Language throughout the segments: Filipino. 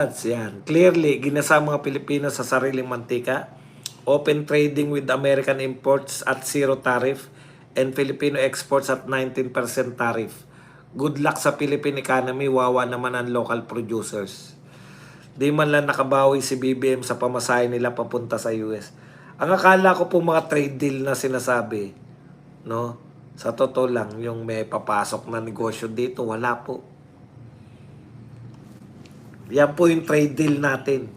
Yan. Clearly, ginasa mga Pilipino sa sariling mantika. Open trading with American imports at zero tariff and Filipino exports at 19% tariff. Good luck sa Philippine economy, wawa naman ang local producers. Di man lang nakabawi si BBM sa pamasahe nila papunta sa US. Ang akala ko po mga trade deal na sinasabi, no? Sa totoo lang, yung may papasok na negosyo dito, wala po. Yan po yung trade deal natin.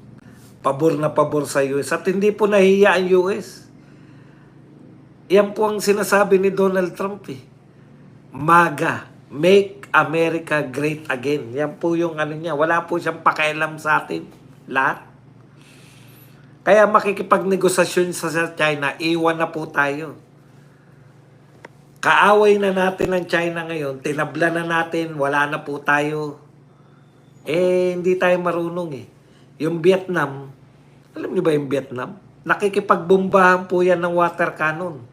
Pabor na pabor sa US. At hindi po nahiya ang US. Yan po ang sinasabi ni Donald Trump eh. MAGA. Make America Great Again. Yan po yung ano niya. Wala po siyang pakialam sa atin. Lahat. Kaya makikipagnegosasyon sa China, iwan na po tayo. Kaaway na natin ang China ngayon. Tinabla na natin. Wala na po tayo. Hindi tayo marunong eh. Yung Vietnam, alam niyo ba yung Vietnam? Nakikipagbombahan po yan ng water cannon.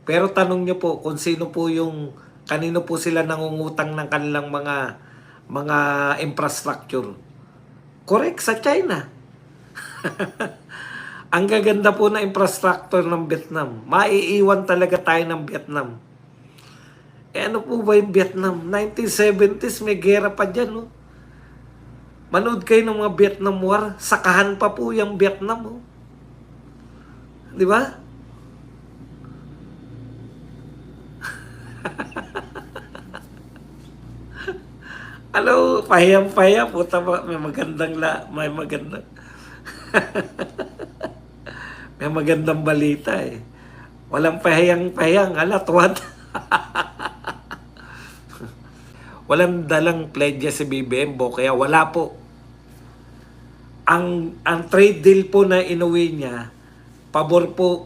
Pero tanong niyo po kung sino po yung, kanino po sila nangungutang ng kanilang mga infrastructure. Correct, sa China. Ang gaganda po na infrastructure ng Vietnam. Maiiwan talaga tayo ng Vietnam. Ano po ba yung Vietnam? 1970s may gera pa dyan, no? Manood kayo ng mga Vietnam War, sakahan pa po yung Vietnam. Oh. Di ba? Hello, pahiyang-pahiya. Puta, may magandang may magandang may magandang balita eh. Walang pahiyang-pahiyang. Tuwad. Walang dalang pledge si BBM, kaya wala po. Ang trade deal po na inuwi niya, pabor po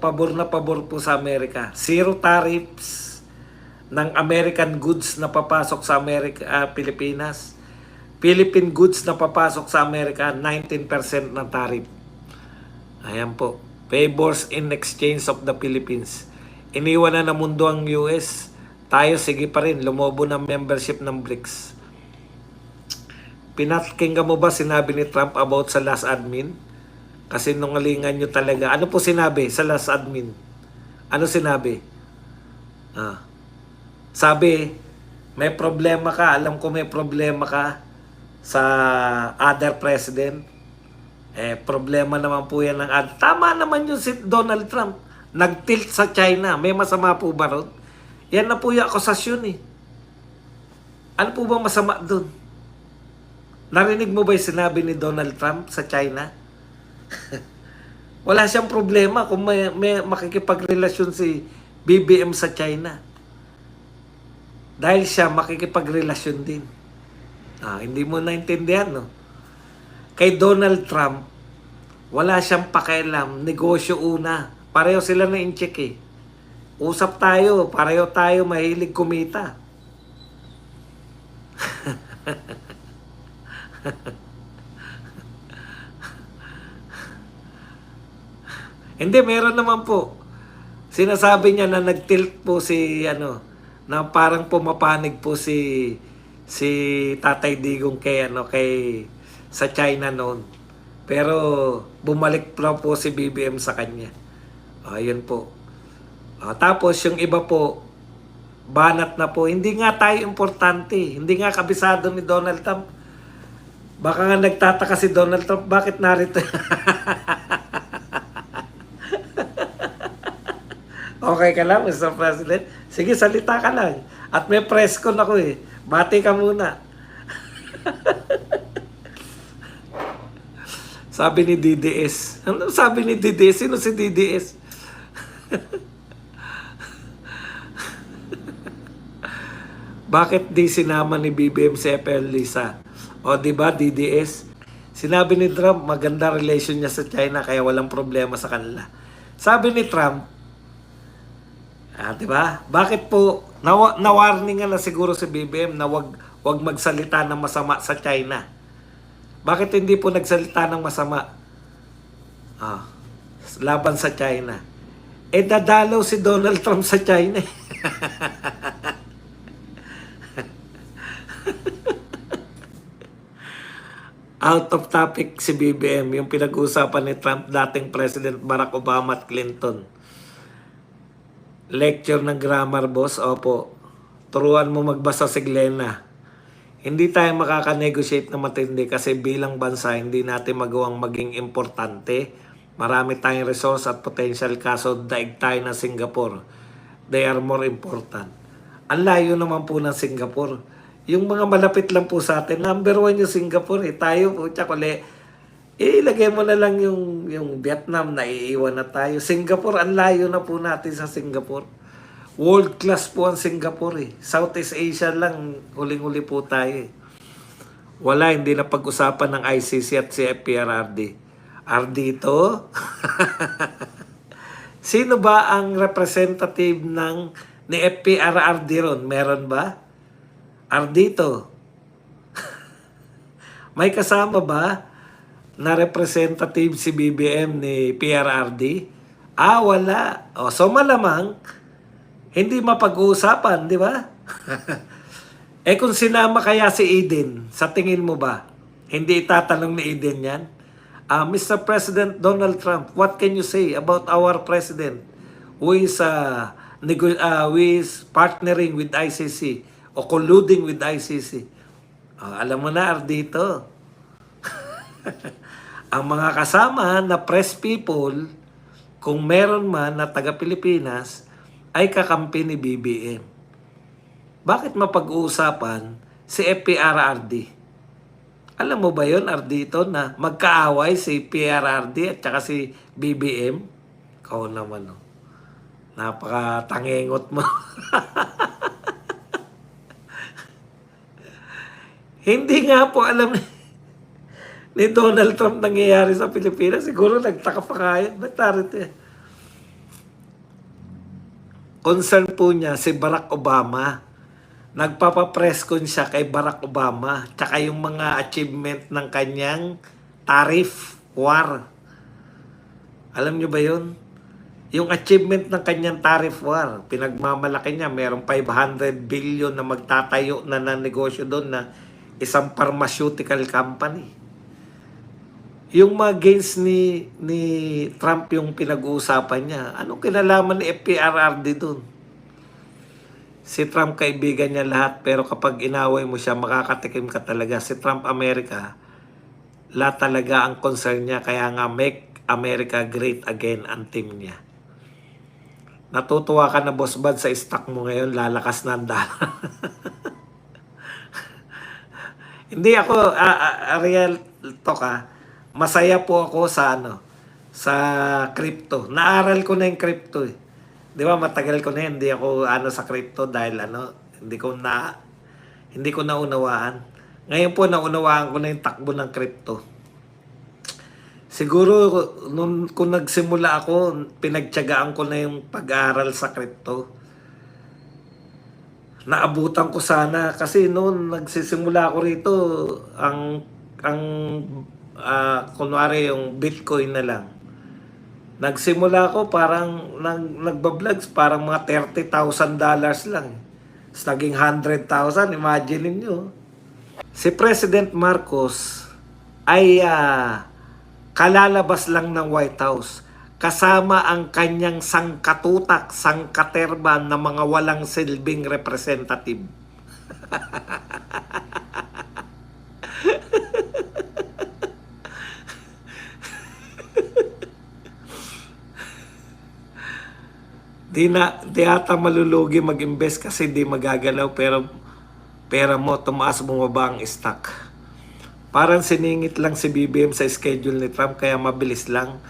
sa Amerika. Zero tariffs ng American goods na papasok sa Pilipinas. Philippine goods na papasok sa Amerika, 19% na tariff. Ayan po. Favors in exchange of the Philippines. Iniwan na ng mundo ang US. Tayo, sige pa rin, lumobo ng membership ng BRICS. Pinakinggan mo ba sinabi ni Trump about sa last admin? Kasi nungalingan nyo talaga. Ano po sinabi sa last admin? Ano sinabi? Sabi, may problema ka. Alam ko may problema ka sa other president. Problema naman po yan ng other. Tama naman yung si Donald Trump. Nag-tilt sa China. May masama po ba ron? Yan na po yung akusasyon eh. Ano po ba masama doon? Narinig mo ba yung sinabi ni Donald Trump sa China? Wala siyang problema kung may makikipagrelasyon si BBM sa China. Dahil siya makikipagrelasyon din. Hindi mo naintindihan, no? Kay Donald Trump, wala siyang pakialam. Negosyo una. Pareho sila na in-check eh. Usap tayo, pareho tayo mahilig kumita. Hindi, meron naman po. Sinasabi niya na nag-tilt po na parang pumapanig po si Tatay Digong kay sa China noon. Pero bumalik po si BBM sa kanya. Ayun po. Tapos yung iba po, banat na po. Hindi nga tayo importante. Hindi nga kabisado ni Donald Trump. Baka nga nagtataka si Donald Trump, bakit narito? Okay ka lang, Mr. President? Sige, salita ka lang. At may press con ako eh. Bati ka muna. Sabi ni DDS. Ano sabi ni DDS? Sino si DDS? Bakit di sinama ni BBM si FL Lisa? O di ba DDS? Sinabi ni Trump, maganda relation niya sa China kaya walang problema sa kanila. Sabi ni Trump, di ba? Bakit po na-warningan na siguro si BBM na wag magsalita ng masama sa China? Bakit hindi po nagsalita ng masama laban sa China? Dadalaw si Donald Trump sa China. Out of topic si BBM, yung pinag-uusapan ni Trump, dating President Barack Obama at Clinton. Lecture ng grammar, boss. Opo. Turuan mo magbasa si Glenna. Hindi tayo makaka-negotiate na matindi kasi bilang bansa, hindi natin magawang maging importante. Marami tayong resource at potential kaso daig tayo ng Singapore. They are more important. Ang layo naman po ng Singapore. Yung mga malapit lang po sa atin, number 1 yung Singapore eh. Tayo po, tsakuli, ilagay mo na lang yung Vietnam na iiwan na tayo. Singapore, ang layo na po natin sa Singapore. World class po ang Singapore eh. Southeast Asia lang, huling-huli po tayo eh. Wala, hindi na pag-usapan ng ICC at si FPRRD. Ardito? Sino ba ang representative ni FPRRD ron? Meron ba? Ardito. May kasama ba na representative si BBM ni PRRD? Wala. So malamang, hindi mapag-uusapan, di ba? Kung sinama kaya si Eden, sa tingin mo ba, hindi itatanong ni Eden yan? Mr. President Donald Trump, what can you say about our president who is partnering with ICC o colluding with ICC? Alam mo na, Ardito. Ang mga kasama na press people, kung meron man na taga-Pilipinas, ay kakampi ni BBM. Bakit mapag-uusapan si FPRRD? Alam mo ba yun, Ardito, na magkaaway si PRRD at saka si BBM? Ikaw naman, no? Napakatangengot mo. Hindi nga po alam ni Donald Trump nangyayari sa Pilipinas. Siguro nagtaka pa kaya. Ba't narito eh? Concern po niya si Barack Obama. Nagpapapress con siya kay Barack Obama. Tsaka yung mga achievement ng kanyang tariff war. Alam niyo ba yun? Yung achievement ng kanyang tariff war, pinagmamalaki niya, merong 500 billion na magtatayo na negosyo doon na isang pharmaceutical company. Yung mga gains ni Trump yung pinag-uusapan niya, anong kinalaman ni FPRRD doon? Si Trump kaibigan niya lahat, pero kapag inaway mo siya, makakatikim ka talaga. Si Trump America, lahat talaga ang concern niya, kaya nga make America great again ang team niya. Natutuwa ka na, Boss Bad, sa stock mo ngayon, lalakas na ang dollar. Hindi ako, real talk masaya po ako sa sa crypto. Naaral ko na yung crypto eh. Di ba, matagal ko na hindi ako sa crypto dahil hindi ko naunawaan. Ngayon po naunawaan ko na yung takbo ng crypto. Siguro kung nagsimula ako, pinagtiyagaan ko na yung pag-aaral sa crypto. Naabutan ko sana kasi noon nagsisimula ako rito kunwari yung Bitcoin na lang. Nagsimula ako parang nagba-vlogs parang mga $30,000 lang. Tapos naging 100,000, imagine niyo. Si President Marcos ay kalalabas lang ng White House kasama ang kanyang sangkatutak, sangkaterba na mga walang silbing representative. Di ata malulugi mag-invest kasi di magagalaw, pero pera mo tumaas, bumaba ang stock. Parang siningit lang si BBM sa schedule ni Trump kaya mabilis lang.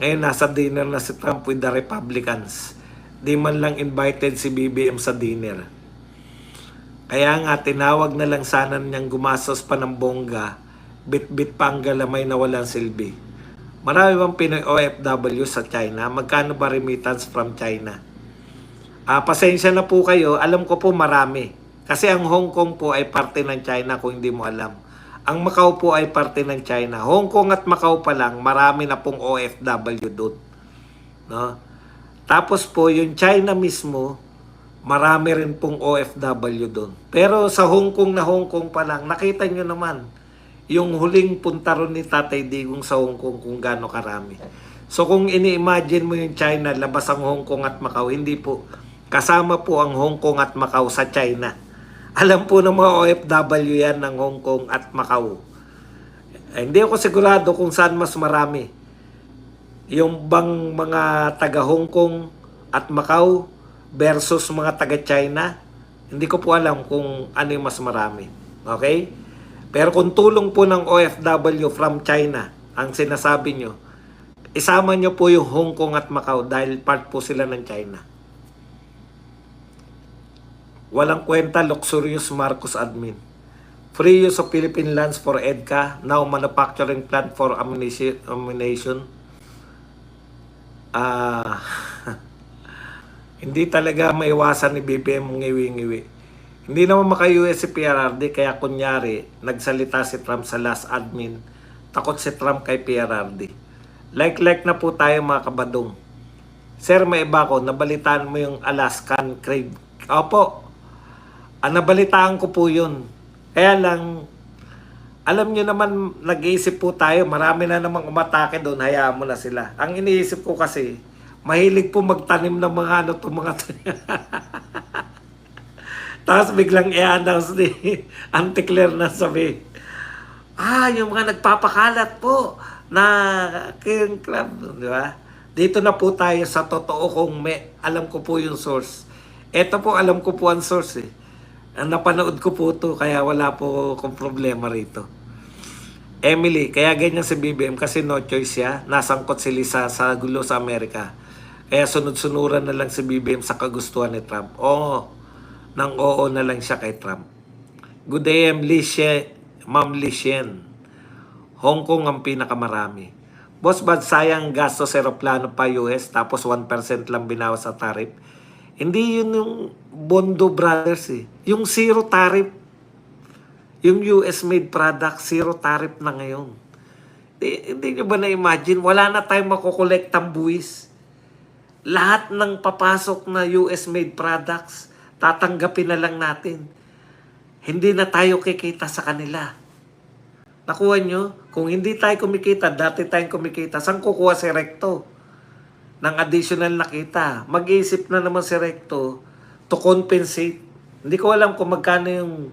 Ngayon nasa dinner na si Trump with the Republicans. Di man lang invited si BBM sa dinner. Kaya nga tinawag na lang sana niyang gumastos pa ng bongga, bit-bit pa ang galamay na walang silbi. Marami bang Pinoy OFW sa China? Magkano ba remittance from China? Pasensya na po kayo, alam ko po marami. Kasi ang Hong Kong po ay parte ng China kung hindi mo alam. Ang Macau po ay parte ng China. Hong Kong at Macau pa lang, marami na pong OFW doon. No? Tapos po, yung China mismo, marami rin pong OFW doon. Pero sa Hong Kong pa lang, nakita nyo naman, yung huling punta ron ni Tatay Digong sa Hong Kong kung gaano karami. So kung ini-imagine mo yung China, labas ang Hong Kong at Macau, hindi po. Kasama po ang Hong Kong at Macau sa China. Alam po ng mga OFW yan ng Hong Kong at Macau. Hindi ako sigurado kung saan mas marami. Yung bang mga taga Hong Kong at Macau versus mga taga China, hindi ko po alam kung ano yung mas marami. Okay? Pero kung tulong po ng OFW from China, ang sinasabi nyo, isama nyo po yung Hong Kong at Macau dahil part po sila ng China. Walang kwenta, luxurious Marcos admin. Free use of Philippine lands for EDCA, now manufacturing plant for ammunition. Hindi talaga maiwasan ni BBM ngiwi-ngiwi. Hindi naman maka-US si PRRD, kaya kunyari, nagsalita si Trump sa last admin, takot si Trump kay PRRD. Like na po tayo mga kabadong. Sir, may iba ko, nabalitaan mo yung Alaskan crave. Opo, nabalitaan ko po yun. Kaya lang, alam nyo naman, nag-iisip po tayo, marami na namang umatake doon, hayaan mo na sila. Ang iniisip ko kasi, mahilig po magtanim ng mga ano to mga to. Tapos biglang i-announce ni Auntie Claire na sabi, yung mga nagpapakalat po na King Club, di ba? Dito na po tayo sa totoo kung alam ko po yung source. Ito po, alam ko po ang source eh. Napanood ko po to, kaya wala po kong problema rito. Emily, kaya ganyan si BBM kasi no choice siya. Nasangkot si Lisa sa gulo sa Amerika. Kaya sunod-sunuran na lang si BBM sa kagustuhan ni Trump. Nang oo na lang siya kay Trump. Good day, Ma'am Lishen. Hong Kong ang pinakamarami. Boss, bad sayang gasto sa aeroplano pa US tapos 1% lang binawas sa tariff. Hindi yun yung Bondo Brothers eh. Yung zero tariff. Yung US-made product, zero tariff na ngayon. Hindi nyo ba na-imagine? Wala na tayong makukolektang buwis. Lahat ng papasok na US-made products, tatanggapin na lang natin. Hindi na tayo kikita sa kanila. Nakuha nyo? Kung hindi tayo kumikita, dati tayong kumikita, saan kukuha si Recto ng additional na kita? Mag-iisip na naman si Recto to compensate. Hindi ko alam kung magkano yung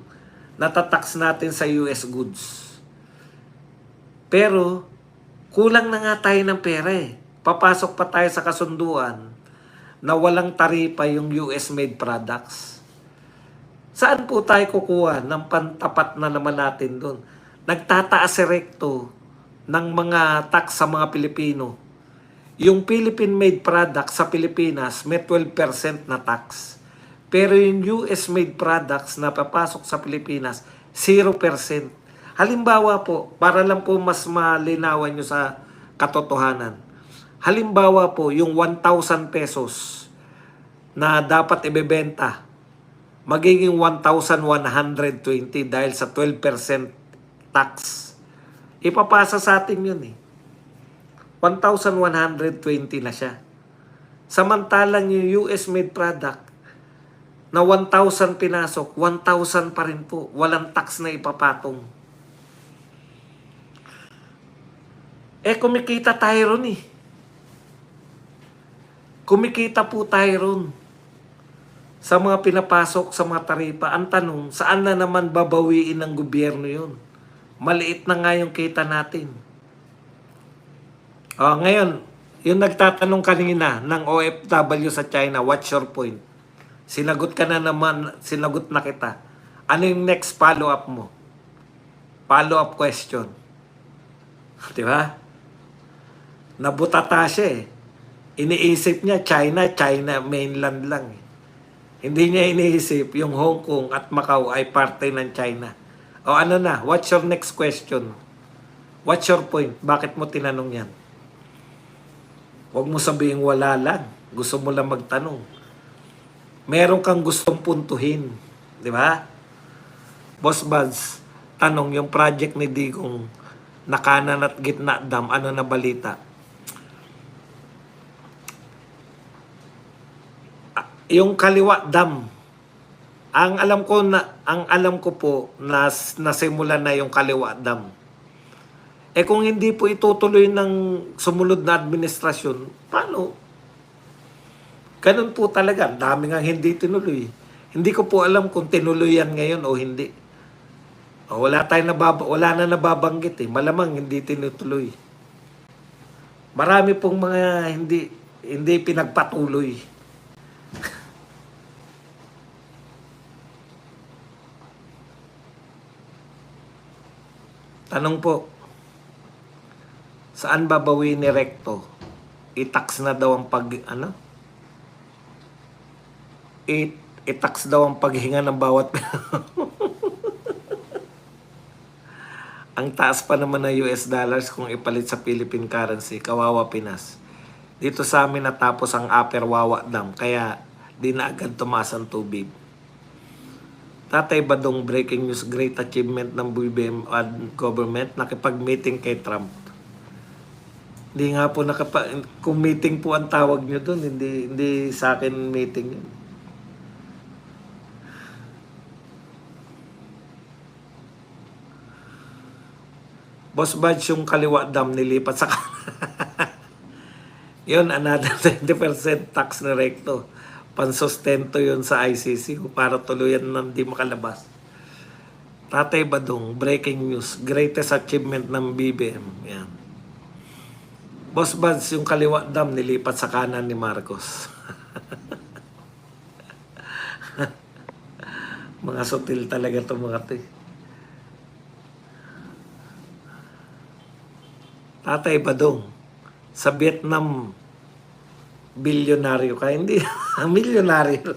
natatax natin sa US goods. Pero, kulang na nga tayo ng pera eh. Papasok pa tayo sa kasunduan na walang taripa yung US-made products. Saan po tayo kukuha ng pantapat na naman natin doon? Nagtataas si Recto ng mga tax sa mga Pilipino. Yung Philippine-made product sa Pilipinas may 12% na tax. Pero yung US-made products na papasok sa Pilipinas, 0%. Halimbawa po, para lang po mas malinawan nyo sa katotohanan. Halimbawa po, yung 1,000 pesos na dapat ibebenta, magiging 1,120 dahil sa 12% tax. Ipapasa sa atin yun eh. 1,120 na siya. Samantalang yung US-made product na 1,000 pinasok, 1,000 pa rin po. Walang tax na ipapatong. Kumikita tayo ron eh. Kumikita po tayo ron sa mga pinapasok sa mga taripa. Ang tanong, saan na naman babawiin ng gobyerno yun? Maliit na nga yung kita natin. Ngayon, yung nagtatanong kanina ng OFW sa China, what's your point? Sinagot ka na naman, sinagot na kita. Ano yung next follow-up mo? Follow-up question. Diba? Nabutata siya eh. Iniisip niya China mainland lang eh. Hindi niya iniisip yung Hong Kong at Macau ay parte ng China. Ano na? What's your next question? What's your point? Bakit mo tinanong yan? Huwag mo sabihin wala lang. Gusto mo lang magtanong. Meron kang gustong puntuhin. Di ba? Boss Buds, tanong yung project ni Digong na kanan at gitna dam, ano na balita? Yung kaliwa dam, ang alam ko po na nasimulan na yung kaliwa dam. kung hindi po itutuloy ng sumunod na administrasyon, paano? Ganun po talaga. Ang dami nga hindi tinuloy. Hindi ko po alam kung tinuloy yan ngayon o hindi. Wala na nababanggit eh. Malamang hindi tinutuloy. Marami pong mga hindi pinagpatuloy. Tanong po, saan babawin ni Recto? I-tax na daw ang i-tax daw ang paghinga ng bawat ang taas pa naman ng US dollars kung ipalit sa Philippine currency. Kawawa Pinas. Dito sa amin natapos ang Upper Wawa Dam, kaya di na agad tumaas ang tubig. Tatay Badong, breaking news, great achievement ng BBM government, nakipag-meeting kay Trump. Hindi nga po kung meeting po ang tawag nyo doon, hindi sa akin meeting yun. Boss Badge, yung Kaliwa Dam nilipat sa yun, another 20% tax na Recto. Pansustento yun sa ICC para tuluyan na hindi makalabas. Tatay Badong, breaking news, greatest achievement ng BBM. Yan. Boss Badge, yung Kaliwa Dam nilipat sa kanan ni Marcos. Mga sutil talaga itong mga to. Tatay Badong, sa Vietnam, bilyonaryo ka. Hindi, milyonaryo.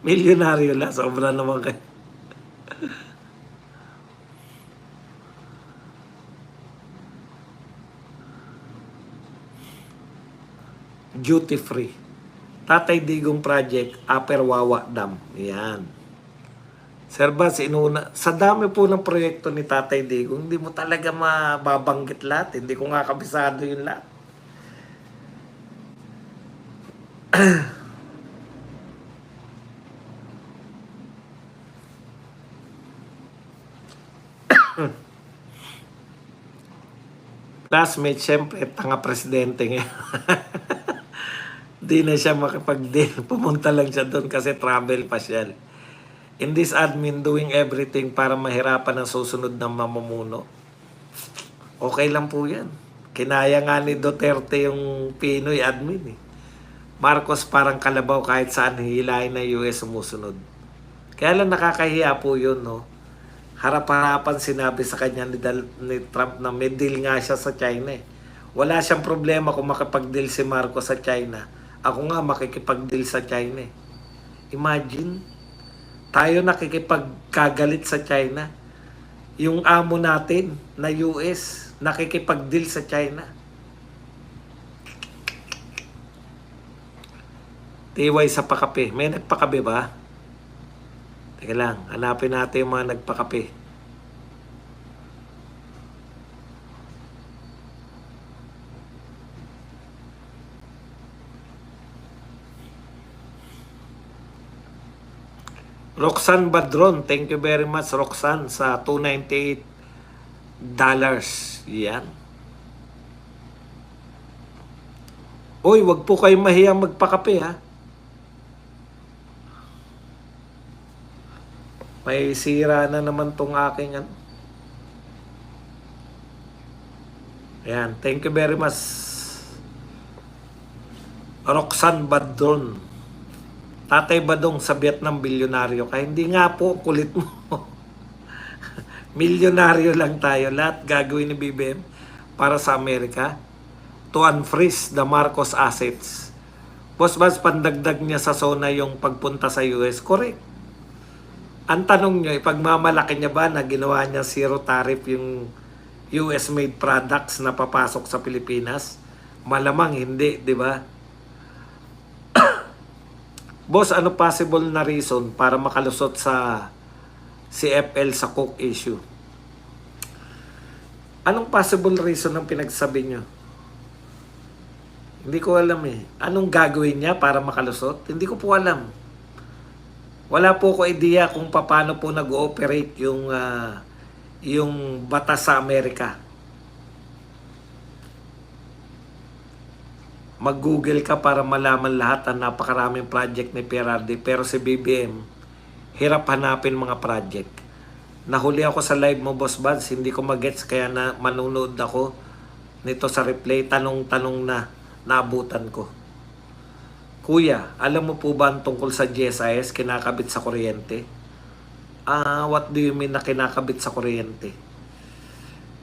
Milyonaryo lang, sobra naman kayo. Duty free. Tatay Digong Project, Upper Wawa Dam. Yan. Sir Bas, sa dami po ng proyekto ni Tatay Digong, hindi mo talaga mababanggit lahat. Hindi ko nga kabisado yun lahat. Classmate, syempre, tanga presidente ngayon. Di na siya makipag-deal. Pumunta lang siya doon kasi travel pasyal. In this admin, doing everything para mahirapan ang susunod na mamumuno. Okay lang po yan. Kinaya nga ni Duterte yung Pinoy admin eh. Marcos parang kalabaw kahit saan hihilahin na US sumusunod. Kaya lang nakakahiya po yun, no? Harap-harapan sinabi sa kanya ni Trump na may deal nga siya sa China eh. Wala siyang problema kung makipag-deal si Marcos sa China. Ako nga makikipag-deal sa China eh. Imagine, tayo nakikipagkagalit sa China. Yung amo natin na US, nakikipag-deal sa China. TY sa pakape. May nagpakape ba? Teka lang, hanapin natin yung mga nagpakape. Roxanne Badron, thank you very much Roxanne sa $298. Yan. Uy, wag po kayong mahiyang magpakape ha. May sira na naman tong aking Ayan, thank you very much Roxanne Badron. Tatay Badong, sa Vietnam bilyonaryo ka. Hindi nga po, kulit mo. Milyonaryo lang tayo. Lahat gagawin ni BBM para sa Amerika to unfreeze the Marcos assets. Boss Bas, pandagdag niya sa zona yung pagpunta sa US. Correct. Ang tanong niyo, ipagmamalaki niya ba na ginawa niya zero tariff yung US-made products na papasok sa Pilipinas? Malamang hindi, di ba? Boss, ano possible na reason para makalusot sa CFL sa coke issue? Anong possible reason ng pinagsabi nyo? Hindi ko alam eh. Anong gagawin niya para makalusot? Hindi ko po alam. Wala po ko idea kung paano po nag-ooperate yung batas sa Amerika. Mag-google ka para malaman lahat ang napakaraming project ni PRRD. Pero si BBM, hirap hanapin mga project. Nahuli ako sa live mo, Boss Buds. Hindi ko magets kaya na manunood ako nito sa replay. Tanong-tanong na naabutan ko. Kuya, alam mo po ba ang tungkol sa GSIS kinakabit sa kuryente? What do you mean na kinakabit sa kuryente?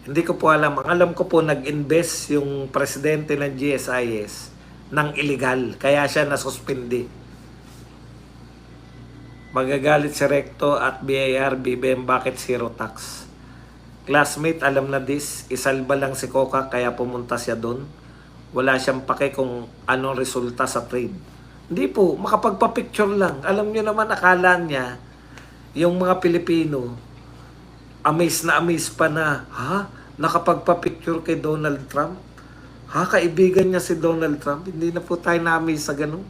Hindi ko po alam. Ang alam ko po, nag-invest yung presidente ng GSIS ng illegal. Kaya siya nasuspindi. Magagalit si Recto at BIR, BBM, bakit zero tax? Classmate, alam na this. Isalba lang si Coca kaya pumunta siya doon. Wala siyang pake kung anong resulta sa trade. Hindi po, makapagpa-picture lang. Alam niyo naman, akala niya, yung mga Pilipino, amaze na amaze pa na, ha? Nakapagpa-picture kay Donald Trump? Ha? Kaibigan niya si Donald Trump? Hindi na po tayo na-amaze sa ganun.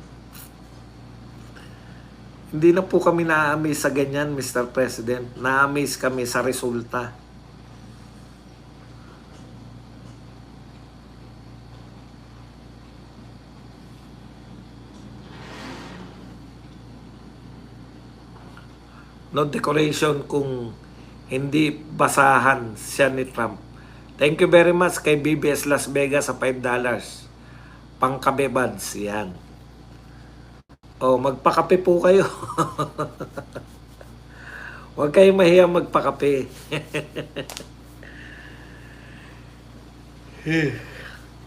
Hindi na po kami na-amaze sa ganyan, Mr. President. Na-amaze kami sa resulta. No decoration kung hindi basahan siya ni Trump. Thank you very much kay BBS Las Vegas sa $5. Pangkabe buds, yan. Oh, magpakape po kayo. Huwag kayong mahiyang magpakape.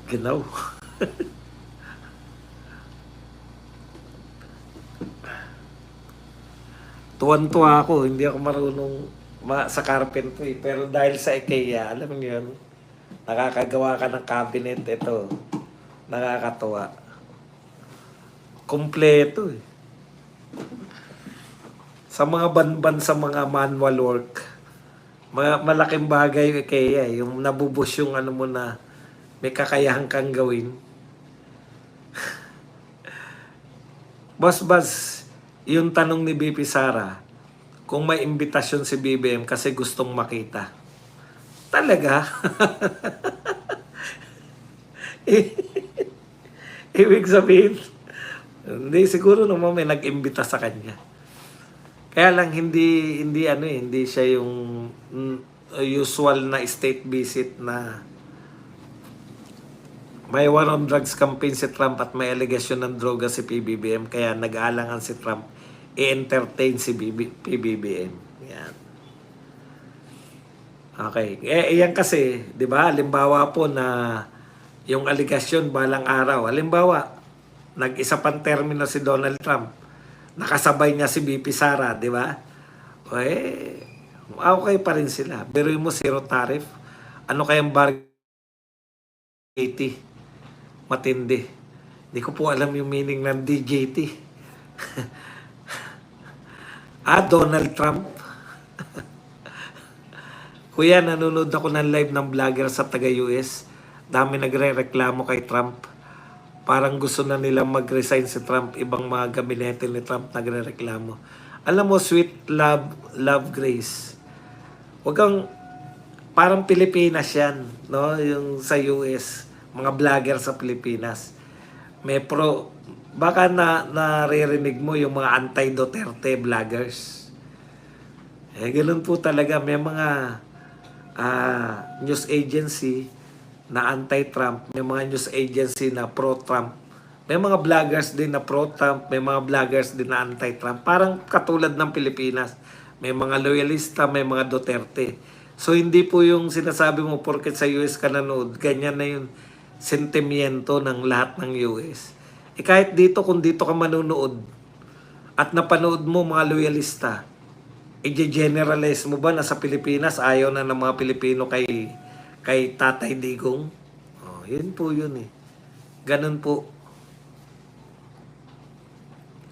Ginaw. Tuwan-tuwa ako, hindi ako marunong sa carpentry. Pero dahil sa IKEA, alam niyo yun, nakakagawa ka ng cabinet, ito. Nakakatuwa. Kompleto eh. Sa mga banban, sa mga manual work, malaking bagay yung IKEA. Yung nabubus yung ano mo na may kakayahan kang gawin. Boss, yung tanong ni BP Sara, kung may imbitasyon si BBM kasi gustong makita. Talaga? Ibig sabihin, hindi siguro naman may nag-imbita sa kanya. Kaya lang hindi siya yung usual na state visit na may war on drugs campaign si Trump at may allegation ng droga si PBBM kaya nag-aalangan si Trump i-entertain si PBBM. Yan. Okay. Yan kasi, di ba, halimbawa po na yung allegation balang araw. Halimbawa, nag-isa pang termino si Donald Trump. Nakasabay niya si BP Sara, di ba? Okay pa rin sila. Biruin mo zero tariff. Ano kayang bargain? 80. Matindi. Hindi ko po alam yung meaning ng DJT. Donald Trump. Kuya, nanonood ako ng live ng vlogger sa taga-US. Dami nagre-reklamo kay Trump. Parang gusto na nilang mag-resign si Trump. Ibang mga gabinete ni Trump nagre-reklamo. Alam mo, sweet love Grace. Huwag kang, parang Pilipinas yan, no? Yung sa US, mga vlogger sa Pilipinas. May baka naririnig mo yung mga anti-Duterte vloggers. Ganun po talaga. May mga news agency na anti-Trump. May mga news agency na pro-Trump. May mga vloggers din na pro-Trump. May mga vloggers din na anti-Trump. Parang katulad ng Pilipinas. May mga loyalista, may mga Duterte. So hindi po yung sinasabi mo porket sa US ka nanood. Ganyan na yung sentimiento ng lahat ng US. Kahit dito, kung dito ka manunood at napanood mo mga loyalista, i-generalize mo ba na sa Pilipinas ayaw na ng mga Pilipino kay Tatay Digong? Yun po yun eh. Ganun po.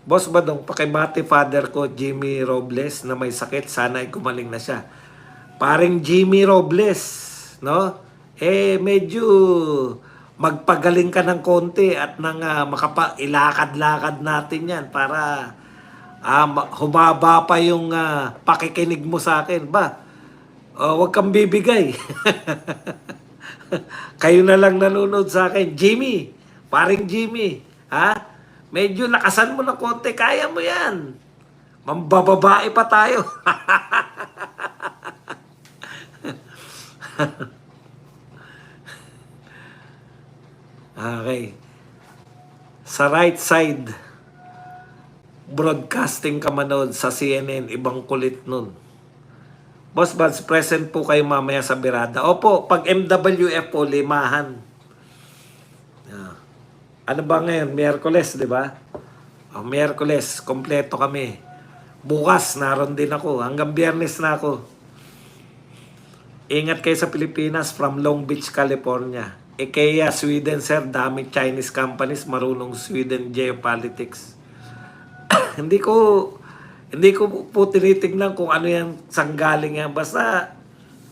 Boss Badong, pakibati father ko, Jimmy Robles, na may sakit. Sana ay gumaling na siya. Paring Jimmy Robles, no? Medyo magpagaling ka ng konti at nang ilakad-lakad natin yan para humaba pa yung pakikinig mo sa akin. Ba, wag kang bibigay. Kayo na lang nanonood sa akin. Jimmy, paring Jimmy, ha? Medyo lakasan mo na konti, kaya mo yan. Mambababae pa tayo. Okay. Sa right side, broadcasting ka manood sa CNN, ibang kulit nun. Boss Buds, present po kayo mamaya sa Birada. Opo, pag MWF po, limahan. Ano ba ngayon? Miyerkules, di ba? Miyerkules, kompleto kami. Bukas, naroon din ako. Hanggang Biyernes na ako. Ingat kayo sa Pilipinas from Long Beach, California. IKEA, Sweden, sir. Daming Chinese companies marunong Sweden geopolitics. Hindi ko po tinitignan kung ano yung sanggaling yan. Basta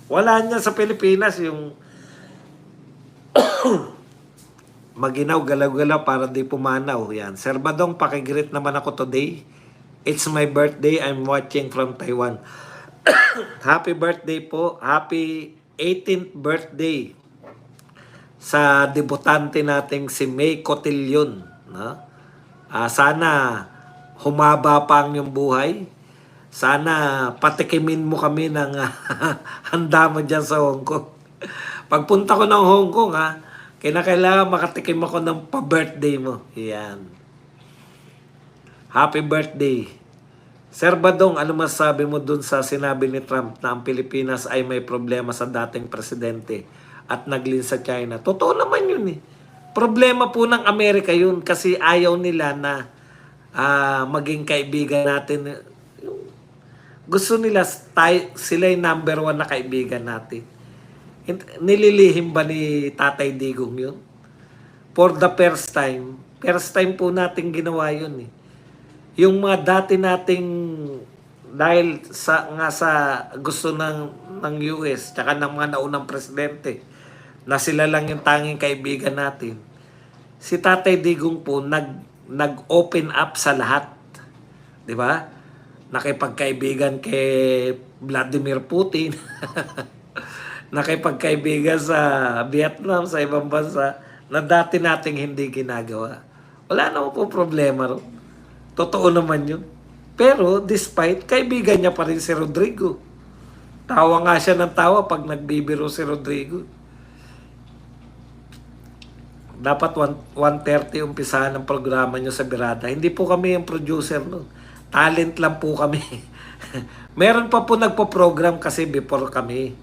wala niya sa Pilipinas yung maginaw, galaw-galaw para di pumanaw. Yan. Sir Badong, pakigreet naman ako today. It's my birthday. I'm watching from Taiwan. Happy birthday po. Happy 18th birthday sa debutante nating si May Cotillon. No? Sana humaba pa ang iyong buhay. Sana patikimin mo kami ng handa mo dyan sa Hong Kong. Pagpunta ko ng Hong Kong, kinakailangan makatikim ako ng pa-birthday mo. Yan. Happy birthday. Sir Badong, ano masasabi mo dun sa sinabi ni Trump na ang Pilipinas ay may problema sa dating presidente at naglin sa China? Totoo naman yun eh. Problema po ng Amerika yun kasi ayaw nila na maging kaibigan natin. Gusto nila sila yung number 1 na kaibigan natin. Nililihim ba ni Tatay Digong yun? For the first time po natin ginawa yun eh. Yung mga dati nating dahil sa gusto ng US tsaka ng mga naunang presidente na sila lang yung tanging kaibigan natin. Si Tatay Digong po nag-open up sa lahat. 'Di ba? Nakipagkaibigan kay Vladimir Putin. Nakipagkaibigan sa Vietnam, sa ibang bansa na dati nating hindi ginagawa. Wala naman po problema ro. Totoo naman yun. Pero despite, kaibigan niya pa rin si Rodrigo. Tawa nga siya ng tawa pag nagbibiro si Rodrigo. Dapat 1:30 umpisahan ang programa nyo sa Birada. Hindi po kami yung producer nun. Talent lang po kami. Meron pa po nagpo-program kasi before kami.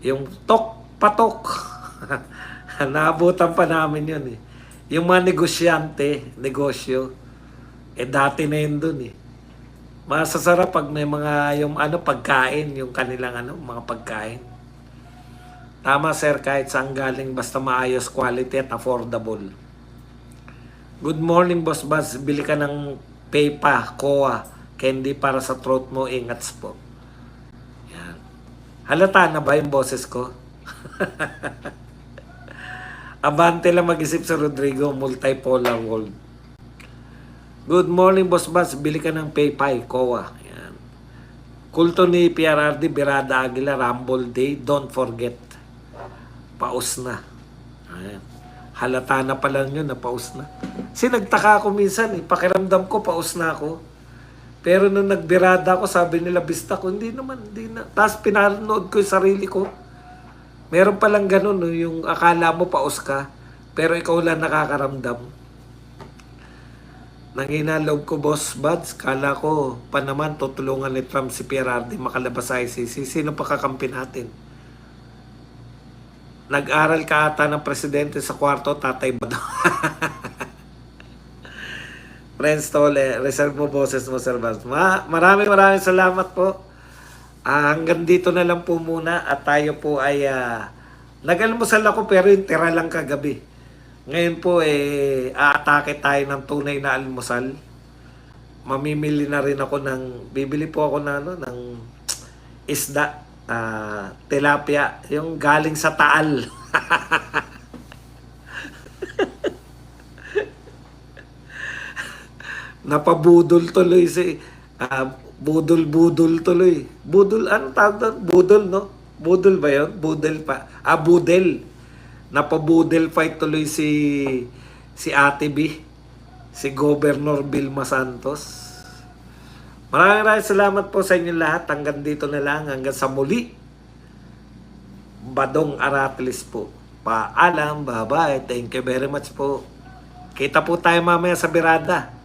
Yung patok. Naabutan pa namin yun eh. Yung mga negosyo. Dati na yun dun eh. Masasarap pag may mga yung pagkain, yung kanilang mga pagkain. Tama sir, kahit saan galing basta maayos, quality at affordable. Good morning Boss Buzz, bili ka ng Pepa, Koa, candy para sa throat mo, ingats po. Yan. Halata na ba yung boses ko? Abante lang mag-isip sa Rodrigo, multipolar world. Good morning, Boss Buzz. Bili ka ng Paypay, Koa. Yan. Kulto ni PRRD, Birada Aguila, Rumble Day. Don't forget. Paus na. Ayan. Halata na pala nyo na paus na. Kasi nagtaka ako minsan eh. Pakiramdam ko, paus na ako. Pero nung nagbirada ako, sabi nila, bista ko, hindi na. Tapos pinanood ko yung sarili ko. Meron palang ganun, no, yung akala mo paus ka, pero ikaw lang nakakaramdam. Nanghina loob ko, Boss Buds. Kala ko pa naman tutulungan ni Trump si PRRD makalabas sa ICC. Sino pa kakampi natin? Nag-aral ka ata ng presidente sa kwarto, Tatay Badong. Friends Tole, reserve mo boses mo, Sir Buds. Maraming salamat po. Hanggang dito na lang po muna at tayo po ay nag-almusal ako pero yung tira lang kagabi. Ngayon po aatake tayo ng tunay na almusal. Mamimili na rin ako bibili po ako ng isda, tilapia, yung galing sa Taal. napabudol tuloy si budol-budol tuloy. Budol, ano tawag doon? Budol, no? Budol ba yun? Budel pa. Budel. Napabudel fight tuloy si Ate B. Si Governor Vilma Santos. Maraming salamat po sa inyo lahat. Hanggang dito na lang. Hanggang sa muli. Badong Aratlis po. Paalam. Bye-bye. Thank you very much po. Kita po tayo mamaya sa Birada.